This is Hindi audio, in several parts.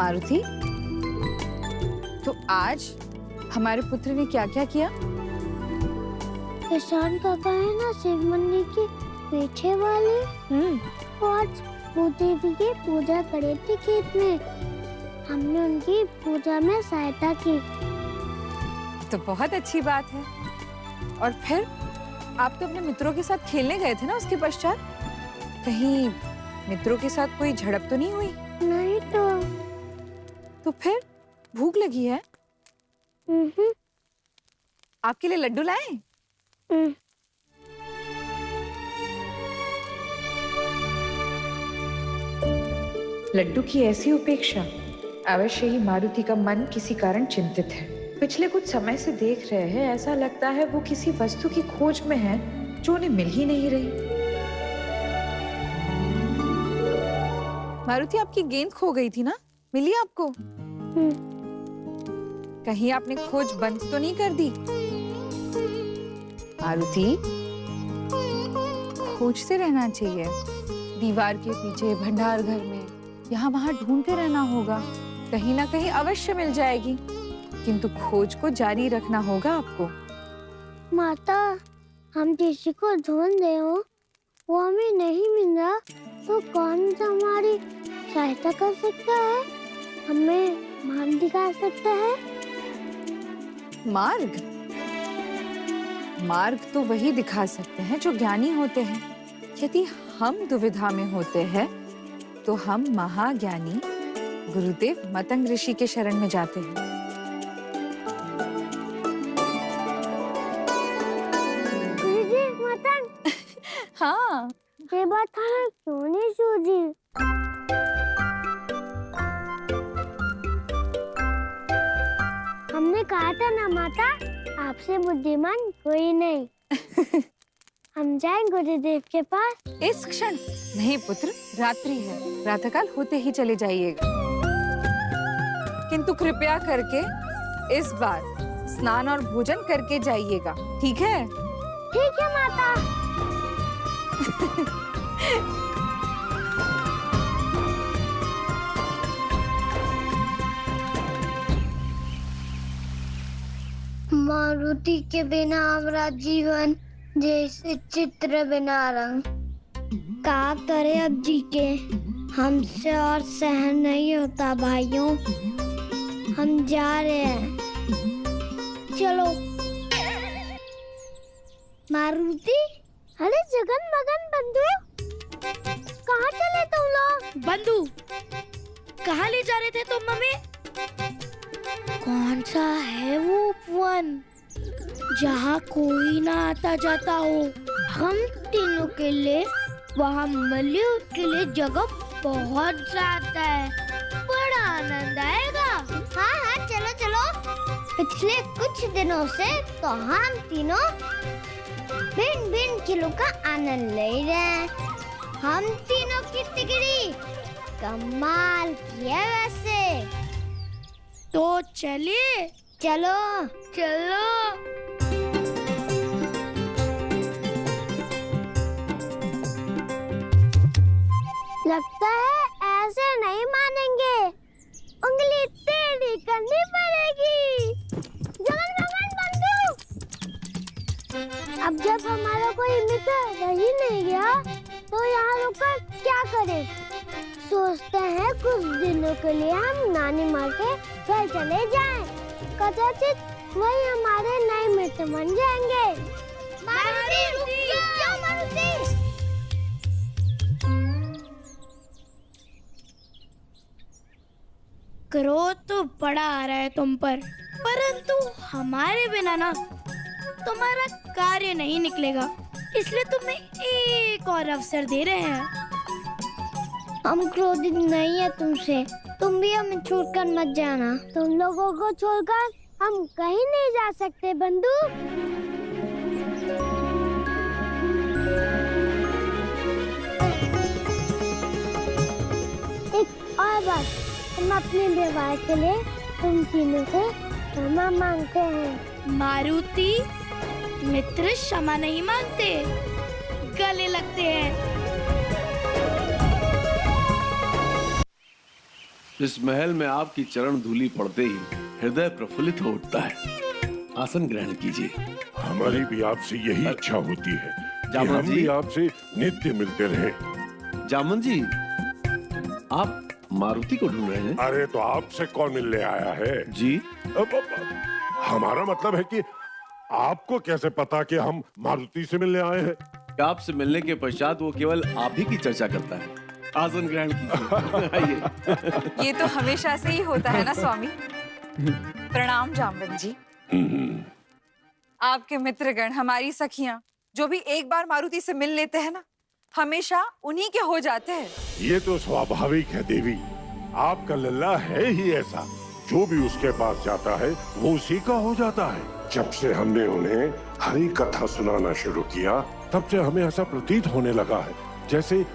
मारुति, तो आज हमारे पुत्र ने क्या क्या किया? किसान काका है ना शिव मंदिर के पीछे वाले, वो आज भूदेवी की पूजा करे थे खेत में। हमने उनकी पूजा में सहायता की। तो बहुत अच्छी बात है। और फिर आप तो अपने मित्रों के साथ खेलने गए थे ना उसके पश्चात? कहीं मित्रों के साथ कोई झड़प तो नहीं हुई? नहीं तो फिर भूख लगी है? आपके लिए लड्डू लाएं? लड्डू की ऐसी उपेक्षा, अवश्य ही मारुति का मन किसी कारण चिंतित है। पिछले कुछ समय से देख रहे हैं, ऐसा लगता है वो किसी वस्तु की खोज में है जो उन्हें मिल ही नहीं रही। मारुति, आपकी गेंद खो गई थी ना, मिली आपको? कहीं आपने खोज बंद तो नहीं कर दी? मारुति, खोजते रहना चाहिए। दीवार के पीछे, भंडार घर में, यहाँ वहां ढूंढते रहना होगा। कहीं ना कहीं अवश्य मिल जाएगी, किंतु खोज को जारी रखना होगा आपको। माता, हम किसी को ढूंढ रहे हो, वो हमें नहीं मिल रहा, तो कौन सा हमारी सहायता कर सकता है, हमें मार्ग दिखा सकता है? मार्ग? मार्ग तो वही दिखा सकते हैं जो ज्ञानी होते हैं। यदि हम दुविधा में होते हैं तो हम महाज्ञानी गुरुदेव मतंग ऋषि के शरण में जाते हैं। गुरुदेव मतंग? हाँ, ये बात हमें क्यों नहीं सूझी? हमने कहा था ना माता, आपसे बुद्धिमान कोई नहीं। हम जाएं गुरुदेव के पास? इस क्षण नहीं पुत्र, रात्रि है, प्रातःकाल होते ही चले जाइएगा। किंतु कृपया करके इस बार स्नान और भोजन करके जाइएगा, ठीक है? ठीक है माता। मारुति के बिना हमारा जीवन जैसे चित्र बिना रंग। क्या करे अब जी के, हमसे और सहन नहीं होता भाइयों। हम जा रहे हैं, चलो। मारुति, अरे जगन मगन बंधु, कहाँ चले तुम लोग? बंधु, कहाँ ले जा रहे थे तुम हमें? कौन सा है वो वन जहाँ कोई ना आता जाता हो? हम तीनों के लिए वहाँ मल्लियों के लिए जगह बहुत ज्यादा है, बड़ा आनंद आएगा। हाँ हाँ, चलो चलो। पिछले कुछ दिनों से तो हम तीनों भिन्न भिन्न खेलों का आनंद ले रहे हैं। हम तीनों की तिगड़ी कमाल की है वैसे। तो चलिए। चलो चलो। लगता है ऐसे नहीं मानेंगे, उंगली टेढ़ी करनी पड़ेगी। जगन मगन बंधु, अब जब हमारा कोई मित्र रही नहीं गया तो यहाँ रुककर क्या करें? सोचते हैं कुछ दिनों के लिए हम नानी माँ के घर चले जाएं। कदाचित वही हमारे नए मित्र बन जाएंगे। मारुति, रुक जाओ मारुति। क्रोध तो बड़ा आ रहा है तुम पर, परंतु हमारे बिना ना तुम्हारा कार्य नहीं निकलेगा, इसलिए तुम्हें एक और अवसर दे रहे हैं। हम क्रोधित नहीं है तुमसे, तुम भी हमें छोड़कर मत जाना। तुम लोगों को छोड़कर हम कहीं नहीं जा सकते बंधु। एक और बात, हम अपने व्यवहार के लिए तुम तीनों से क्षमा मांगते हैं। मारुति, मित्र क्षमा नहीं मांगते, गले लगते हैं। इस महल में आपकी चरण धूलि पड़ते ही हृदय प्रफुल्लित हो उठता है। आसन ग्रहण कीजिए। हमारी भी आपसे यही इच्छा होती है कि जामन हम जी। भी आपसे नित्य मिलते रहे। जामन जी, आप मारुति को ढूंढ रहे हैं? अरे तो आपसे कौन मिलने आया है? जी, हमारा मतलब है कि आपको कैसे पता कि हम मारुति से मिलने आए हैं? आपसे मिलने के पश्चात वो केवल आप ही की चर्चा करता है। आसन ग्रहण कीजिए। आइए। ये तो हमेशा से ही होता है ना स्वामी। प्रणाम जामवंत जी। आपके मित्रगण, हमारी सखियां, जो भी एक बार मारुति से मिल लेते हैं ना, हमेशा उन्हीं के हो जाते हैं। ये तो स्वाभाविक है देवी, आपका लल्ला है ही ऐसा। जो भी उसके पास जाता है वो उसी का हो जाता है। जब से हमने उन्हें हरी कथा सुनाना शुरू किया, तब से हमें ऐसा प्रतीत होने लगा है जैसे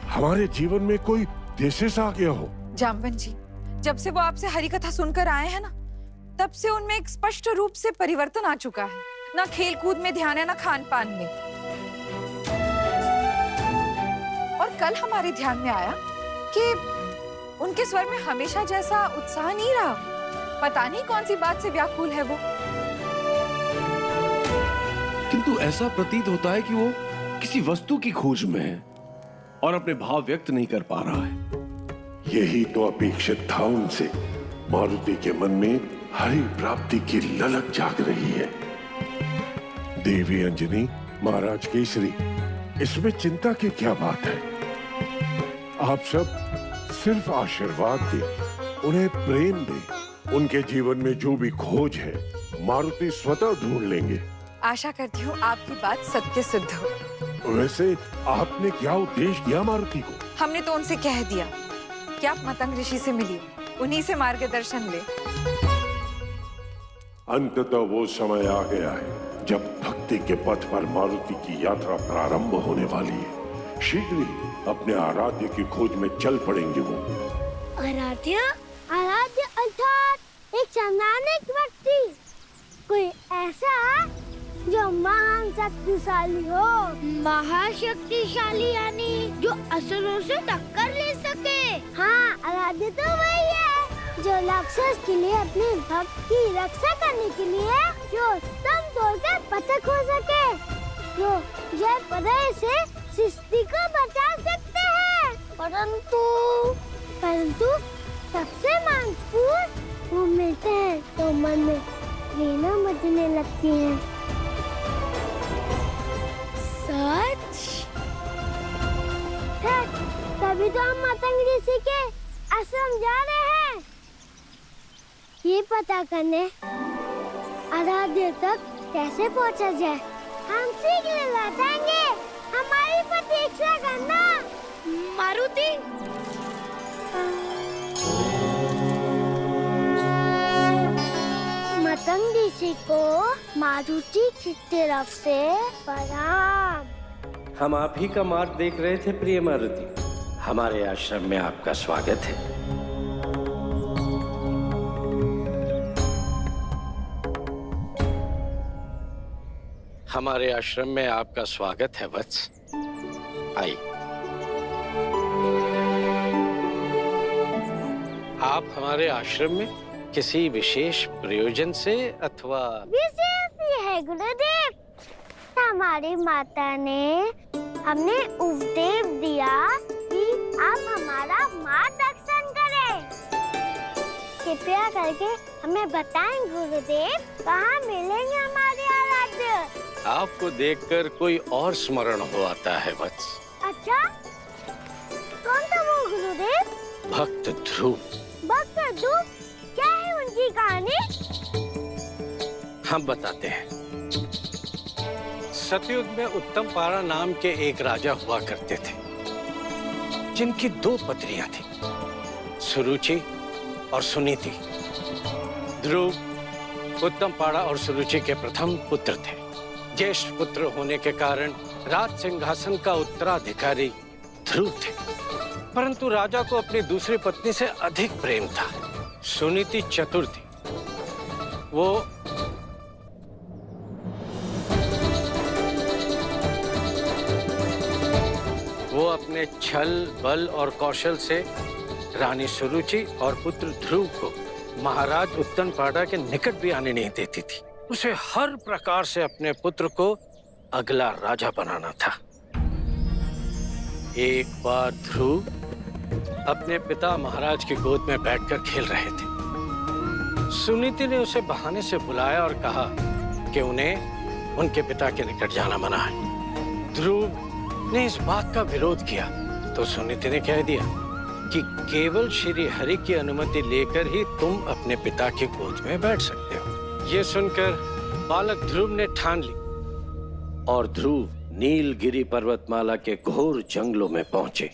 हमारे जीवन में कोई देशेस आ गया हो। जामवंत जी, जब से वो आपसे हरी कथा सुनकर आए हैं ना, तब से उनमें एक स्पष्ट रूप से परिवर्तन आ चुका है। ना खेल कूद में ध्यान है, ना खान पान में। और कल हमारे ध्यान में आया कि उनके स्वर में हमेशा जैसा उत्साह नहीं रहा। पता नहीं कौन सी बात से व्याकुल है वो। किंतु ऐसा प्रतीत होता है कि वो किसी वस्तु की खोज में है और अपने भाव व्यक्त नहीं कर पा रहा है। यही तो अपेक्षित था उनसे। मारुति के मन में हरि प्राप्ति की ललक जाग रही है। देवी अंजनी, महाराज केसरी, इसमें चिंता की क्या बात है? आप सब सिर्फ आशीर्वाद दें, उन्हें प्रेम दें। उनके जीवन में जो भी खोज है मारुति स्वतः ढूंढ लेंगे। आशा करती हूँ आपकी बात सत्य सिद्ध हो। वैसे आपने क्या उपदेश दिया मारुति को? हमने तो उनसे कह दिया कि आप मतंग ऋषि से मिलिए, उन्हीं से मार्गदर्शन ले। अंततः वो समय आ गया है जब भक्ति के पथ पर मारुति की यात्रा प्रारंभ होने वाली है। शीघ्र ही अपने आराध्य की खोज में चल पड़ेंगे वो। आराध्य? आराध्य अर्थात एक सामान्य व्यक्ति, कोई ऐसा जो महान शक्तिशाली हो। महाशक्तिशाली यानी जो असुरों से टक्कर ले सके। हाँ, आराध्य तो वही है जो राक्षस के लिए अपने भक्त की रक्षा करने के लिए जो स्तंभ तोड़कर पतक हो सके, जो जय पराजय से सृष्टि को बचा सकते हैं। परंतु सबसे महत्वपूर्ण वो मिलते हैं तो मन में वीणा बजने लगती है। सच है, तभी तो हम मतंग ऋषि के आश्रम जा रहे हैं, ये पता करने आराध्य तक कैसे पहुंचा जाए। हम शीघ्र लौटेंगे, हमारी प्रतीक्षा करना। मारुति, मतंग ऋषि को मारुति की तरफ से प्रणाम। हम आप ही का मार्ग देख रहे थे प्रिय मारुति। हमारे आश्रम में आपका स्वागत है। हमारे आश्रम में आपका स्वागत है वत्स। आइए। आप हमारे आश्रम में किसी विशेष प्रयोजन से अथवा? विशेष ही है गुरुदेव। हमारी माता ने हमें उपदेश दिया कि आप हमारा मार्गदर्शन करें। कृपया करके हमें बताएं गुरुदेव, कहाँ मिलेंगे हमारे आराध्य? आपको देखकर कोई और स्मरण हो आता है वत्स। अच्छा, कौन था वो गुरुदेव? भक्त ध्रुव। भक्त ध्रुव, क्या है उनकी कहानी? हम बताते हैं। सतयुग में उत्तम पारा नाम के एक राजा हुआ करते थे, जिनकी 2 पत्नियां थी, सुरुचि और सुनीति। ध्रुव उत्तम पाड़ा और सुरुचि के प्रथम पुत्र थे। ज्येष्ठ पुत्र होने के कारण राज सिंहासन का उत्तराधिकारी ध्रुव थे, परंतु राजा को अपनी दूसरी पत्नी से अधिक प्रेम था। सुनीति चतुर थी। वो अपने छल, बल और कौशल से रानी सुरुचि और पुत्र ध्रुव को महाराज उत्तनपाड़ा के निकट भी आने नहीं देती थी। उसे हर प्रकार से अपने पुत्र को अगला राजा बनाना था। एक बार ध्रुव अपने पिता महाराज की गोद में बैठकर खेल रहे थे। सुनीति ने उसे बहाने से बुलाया और कहा कि उन्हें उनके पिता के निकट जाना मना है। ध्रुव ने इस बात का विरोध किया तो सुनीति ने कह दिया कि केवल श्री हरि की अनुमति लेकर ही तुम अपने पिता की गोद में बैठ सकते हो। ये सुनकर बालक ध्रुव ने ठान ली और ध्रुव नीलगिरी पर्वतमाला के घोर जंगलों में पहुंचे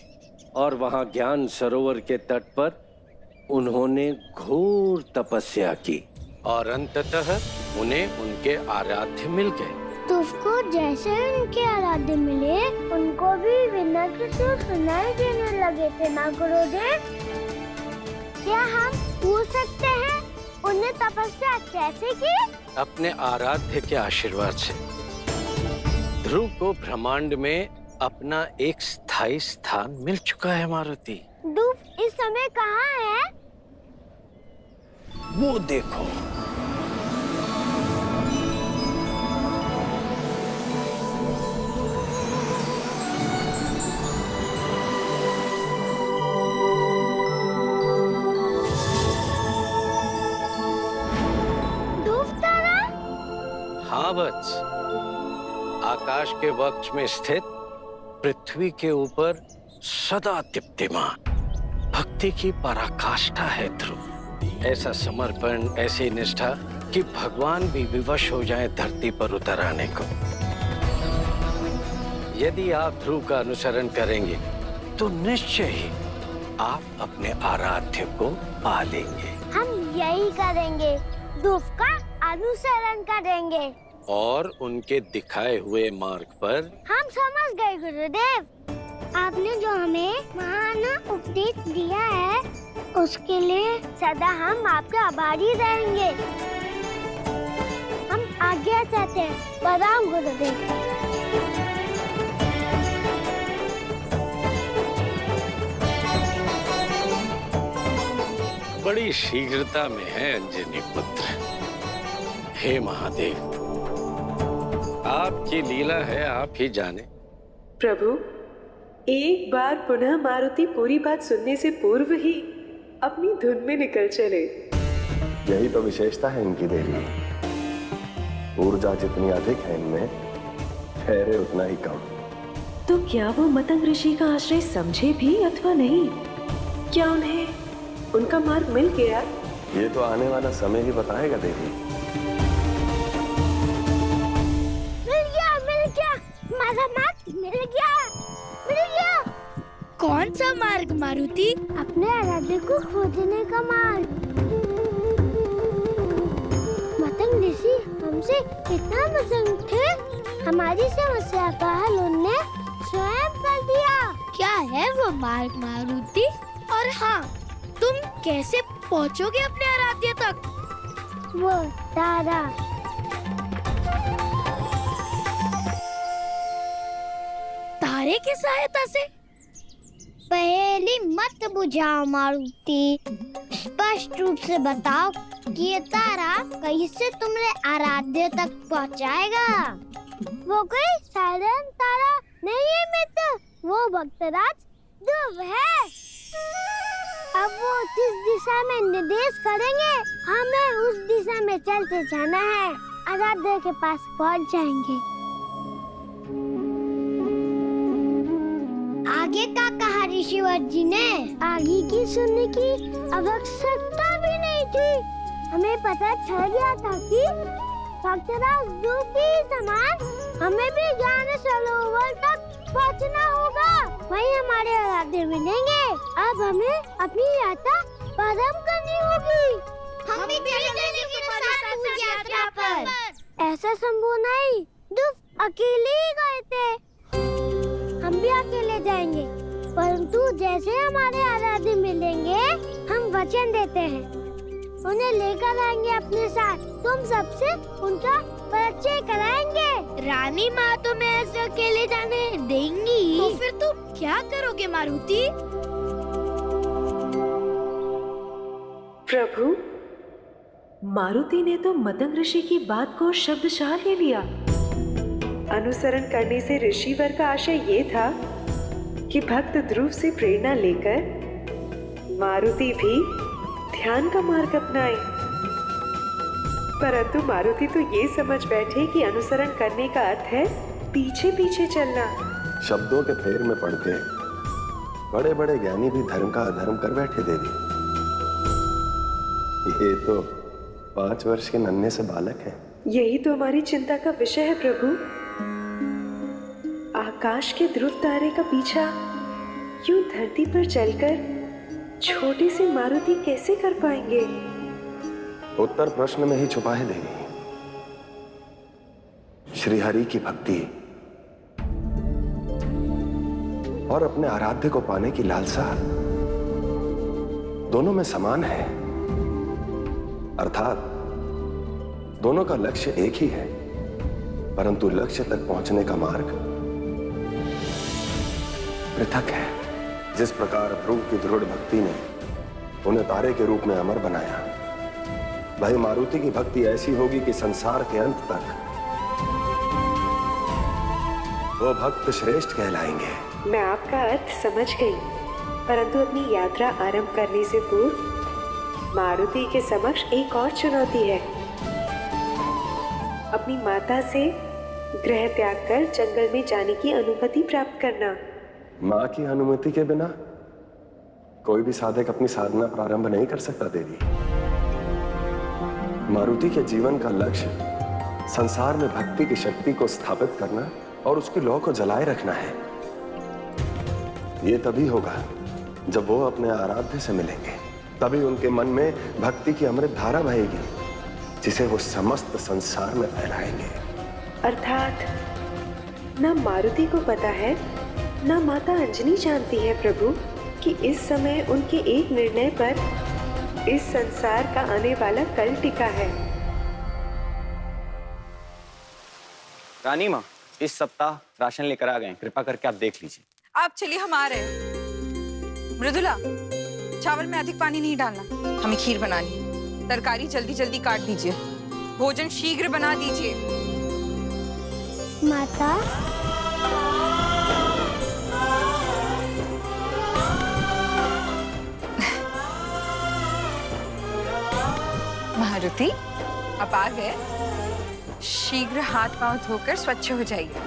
और वहां ज्ञान सरोवर के तट पर उन्होंने घोर तपस्या की और अंततः उन्हें उनके आराध्य मिल गए। तुझको जैसे उनके आराध्य मिले, उनको भी बिना किसी सुनाई देने लगे थे ना गुरुदेव? क्या हम पूछ सकते हैं उन्हें तपस्या कैसे की? अपने आराध्य के आशीर्वाद से। ध्रुव को ब्रह्मांड में अपना एक स्थायी स्थान मिल चुका है मारुति। ध्रुव इस समय कहाँ है? वो देखो। हाँ वत्स, आकाश के वक्ष में स्थित पृथ्वी के ऊपर सदा दीप्तिमान भक्ति की पराकाष्ठा है ध्रुव। ऐसा समर्पण, ऐसी निष्ठा कि भगवान भी विवश हो जाए धरती पर उतर आने को। यदि आप ध्रुव का अनुसरण करेंगे तो निश्चय ही आप अपने आराध्य को पा लेंगे। हम यही करेंगे, ध्रुव का अनुसरण करेंगे और उनके दिखाए हुए मार्ग पर। हम समझ गए गुरुदेव। आपने जो हमें महान उपदेश दिया है उसके लिए सदा हम आपके आभारी रहेंगे। हम आज्ञा चाहते हैं। प्रणाम गुरुदेव। बड़ी शीघ्रता में है अंजनी पुत्र। हे महादेव, आपकी लीला है, आप ही जाने। प्रभु, एक बार पुनः मारुति पूरी बात सुनने से पूर्व ही अपनी धुन में निकल चले। यही तो विशेषता है इनकी देवी। ऊर्जा जितनी अधिक है इनमें, ठहरे उतना ही कम। तो क्या वो मतंग ऋषि का आश्रय समझे भी अथवा नहीं? क्या उन्हें उनका मार्ग मिल गया? ये तो आने वाला समय ही बताएगा देवी। मिल गया। कौन सा मार्ग मारुति? अपने आराध्य को खोजने का मार्ग। मतंग ऋषि हमसे इतना प्रसन्न थे, हमारी समस्या का हल उन्होंने स्वयं कर दिया। क्या है वो मार्ग मारुति? और हाँ, तुम कैसे पहुँचोगे अपने आराध्य तक? वो तारा। तारे की सहायता से? पहेली मत बुझाओ मारुति, स्पष्ट रूप से बताओ कि ये तारा कैसे तुम्हारे आराध्य तक पहुंचाएगा। वो कोई साधारण तारा नहीं है मित्र, वो भक्तराज ध्रुव है। अब वो जिस दिशा में निर्देश करेंगे, हमें उस दिशा में चलते जाना है। आराध्य के पास पहुंच जाएंगे। आगे का कहा ऋषिवर जी ने? आगे की सुनने की आवश्यकता भी नहीं थी। हमें पता चल गया था कि भक्तराज ध्रुव के समान हमें भी ज्ञान सरोवर तक पहुंचना होगा। वहीं हमारे आराध्य मिलेंगे। अब हमें अपनी यात्रा प्रारंभ करनी होगी। हम भी चलेंगे उस यात्रा पर। ऐसा संभव नहीं, ध्रुव अकेले ही गए थे। हम भी अकेले जाएंगे, परंतु जैसे हमारे आराध्य मिलेंगे, हम वचन देते हैं उन्हें लेकर आएंगे अपने साथ। तुम सबसे उनका परिचय कराएंगे। रानी माँ तो मैं ऐसे अकेले जाने देंगी। तो फिर तुम क्या करोगे मारुति? प्रभु, मारुति ने तो मतंग ऋषि की बात को शब्दशः ले लिया। अनुसरण करने से ऋषिवर का आशय ये था कि भक्त ध्रुव से प्रेरणा लेकर मारुति भी ध्यान का मार्ग अपनाए। परंतु मारुति तो ये समझ बैठे कि अनुसरण करने का अर्थ है पीछे पीछे चलना। शब्दों के फेर में पड़ के बड़े बड़े ज्ञानी भी धर्म का अधर्म कर बैठे देवी। ये तो 5 वर्ष के नन्हे से बालक है। यही तो हमारी चिंता का विषय है प्रभु। आकाश के ध्रुव तारे का पीछा यूं धरती पर चलकर छोटी सी मारुति कैसे कर पाएंगे? उत्तर प्रश्न में ही छुपा है देवी। श्री हरि की भक्ति और अपने आराध्य को पाने की लालसा दोनों में समान है। अर्थात दोनों का लक्ष्य एक ही है, परंतु लक्ष्य तक पहुंचने का मार्ग पृथक है। जिस प्रकार ध्रुव की दृढ़ भक्ति ने उन्हें तारे के रूप में अमर बनाया, भाई मारुति की भक्ति ऐसी होगी कि संसार के अंत तक वो भक्त श्रेष्ठ कहलाएंगे। मैं आपका अर्थ समझ गई, परंतु अपनी यात्रा आरंभ करने से पूर्व मारुति के समक्ष एक और चुनौती है। अपनी माता से गृह त्याग कर जंगल में जाने की अनुमति प्राप्त करना। मां की अनुमति के बिना कोई भी साधक अपनी साधना प्रारंभ नहीं कर सकता देवी। मारुति के जीवन का लक्ष्य संसार में भक्ति की शक्ति को स्थापित करना और उसकी लौ को जलाए रखना है। ये तभी होगा जब वो अपने आराध्य से मिलेंगे, तभी उनके मन में भक्ति की अमृत धारा बहेगी, जिसे वो समस्त संसार में फैलाएंगे। अर्थात न मारुति को पता है न माता अंजनी जानती है प्रभु कि इस समय उनके एक निर्णय पर इस संसार का आने वाला कल टिका है। रानी माँ, इस सप्ताह राशन लेकर आ गए, कृपा करके आप देख लीजिए। आप चलिए, हम आ रहे हैं। मृदुला, चावल में अधिक पानी नहीं डालना, हमें खीर बनानी है। तरकारी जल्दी जल्दी काट दीजिए, भोजन शीघ्र बना दीजिए। माता, मारुति, आप आ गए। शीघ्र हाथ पांव धोकर स्वच्छ हो जाइए,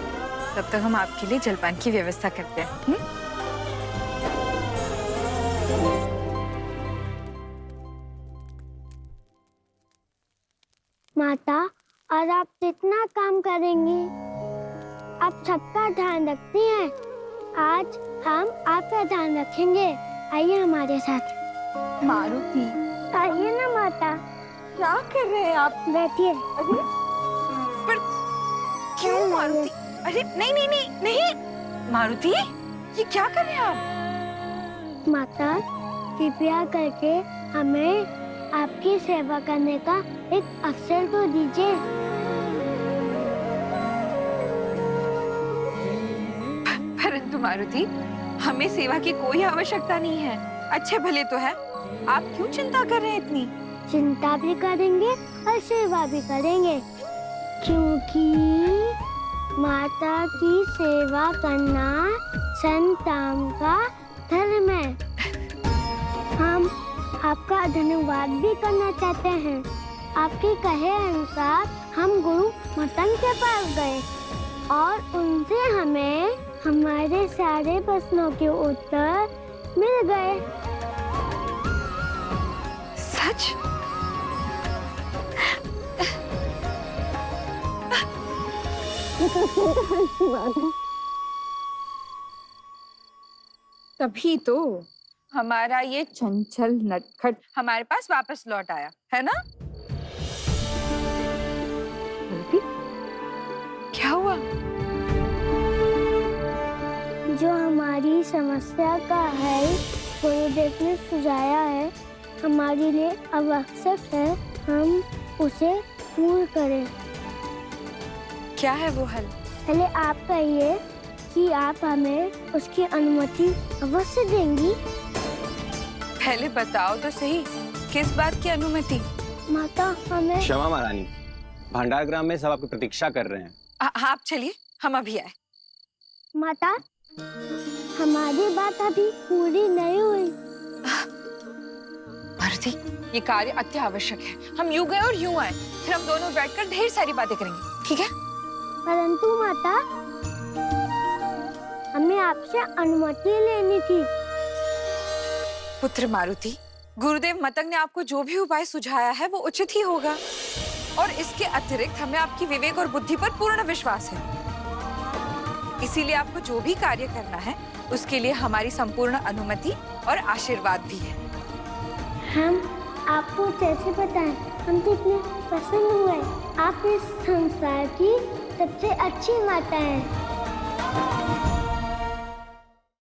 तब तक हम आपके लिए जलपान की व्यवस्था करते हैं। माता, और आप कितना काम करेंगी? आप सबका ध्यान रखती हैं। आज हम आपका ध्यान रखेंगे। आइए हमारे साथ। मारुति, आइए ना माता। क्या कर रहे हैं आप? बैठिए। अरे पर क्यों मारुति? अरे नहीं नहीं नहीं नहीं मारुति, ये क्या कर रहे हैं आप? माता, कृपया करके हमें आपकी सेवा करने का एक अवसर तो दीजिए। परंतु मारुति, हमें सेवा की कोई आवश्यकता नहीं है। अच्छे भले तो है, आप क्यों चिंता कर रहे हैं इतनी? चिंता भी करेंगे और सेवा भी करेंगे, क्योंकि माता की सेवा करना संतान का धर्म है। हम आपका धन्यवाद भी करना चाहते हैं। आपके कहे अनुसार हम गुरु मतंग के पास गए और उनसे हमें हमारे सारे प्रश्नों के उत्तर मिल गए। सच? तभी तो हमारा ये चंचल नटखट हमारे पास वापस लौट आया है ना? क्या हुआ? जो हमारी समस्या का हल गुरुदेव ने सुझाया है, हमारे लिए आवश्यक है हम उसे पूर्ण करें। क्या है वो हल? पहले आप कहिए कि आप हमें उसकी अनुमति अवश्य देंगी। पहले बताओ तो सही, किस बात की अनुमति? माता हमें क्षमा महारानी, भंडार ग्राम में सब आपकी प्रतीक्षा कर रहे हैं। आप चलिए, हम अभी आए। माता हमारी बात अभी पूरी नहीं हुई। मारुति, ये कार्य अति आवश्यक है। हम यूं गए और यूं आए, फिर हम दोनों बैठकर ढेर सारी बातें करेंगे, ठीक है? परंतु माता हमें आपसे अनुमति लेनी थी। पुत्र मारुति, गुरुदेव मतंग ने आपको जो भी उपाय सुझाया है वो उचित ही होगा, और इसके अतिरिक्त हमें आपकी विवेक और बुद्धि पर पूर्ण विश्वास है। इसीलिए आपको जो भी कार्य करना है उसके लिए हमारी संपूर्ण अनुमति और आशीर्वाद भी है। हम आपको कैसे बताएं, हम तो इतने प्रसन्न हुए। आप इस संसार की सबसे अच्छी माता हैं।